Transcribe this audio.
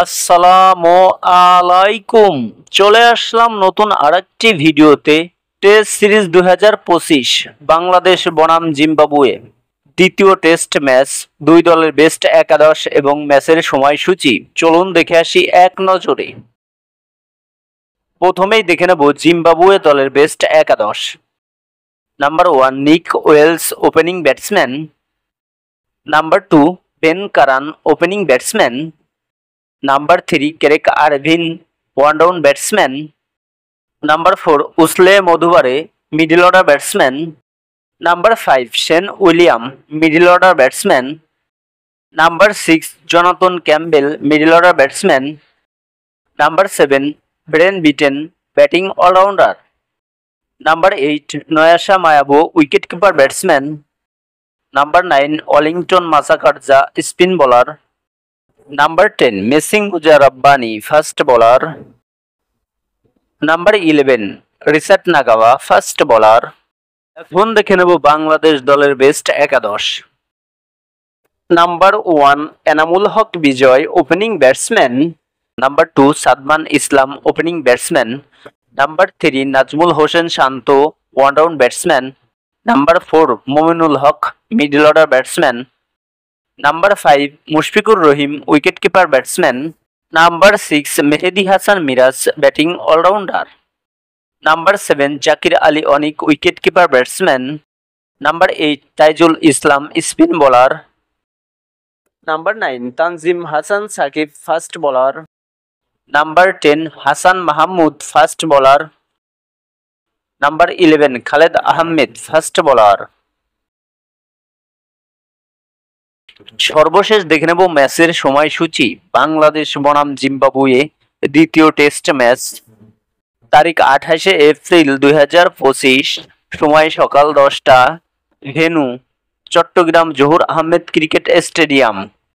আসসালামু আলাইকুম। চলে আসলাম নতুন আরেকটি ভিডিওতে। টেস্ট সিরিজ 2025 বাংলাদেশ বনাম জিম্বাবুয়ে দ্বিতীয় টেস্ট ম্যাচ, দুই দলের বেস্ট একাদশ এবং ম্যাচের সময়সূচি চলুন দেখে আসি এক নজরে। প্রথমেই দেখে নেব জিম্বাবুয়ে দলের বেস্ট একাদশ। Number 1 Nick Wells opening batsman. Number 2 Ben Curran opening batsman. Number 3 Craig Ervine one down batsman. Number 4 Wessly Madhevere middle order batsman. Number 5 Sean William middle order batsman. Number 6 Jonathan Campbell middle order batsman. Number 7 Brian বিটেন batting allrounder. Number 8 Nyasha Mayavo wicket keeper batsman. Number 9 Wellington Masakadza spin bowler. Number 10 মেসিং Muzarabani fast bowler. Number 11 Rishad নাগাওয়া fast bowler. এখন দেখে নেব বাংলাদেশ দলের best একাদশ। Number 1 Enamul Haque Bijoy opening batsman. Number 2 Sadman Islam opening batsman. Number 3 Najmul Hossain Shanto one down batsman. Number 4 Mominul Haque middle order batsman. Number 5 Mushfiqur Rahim wicket keeper batsman. Number 6 Mehedi Hasan Miraz batting allrounder. Number 7 Zakir Ali Anik wicket keeper batsman. Number 8 Taijul Islam spin bowler. Number 9 Tanzim Hasan Shakib fast bowler. Number 10 Hasan Mahmud fast bowler. Number 11 Khaled Ahmed fast bowler. সর্বশেষ দেখে নেব ম্যাচের সময়সূচি। বাংলাদেশ বনাম Zimbabwe দ্বিতীয় test match, তারিখ 28 April 2025, সময় সকাল 10টা, venue Chattogram Zahur Ahmed cricket stadium.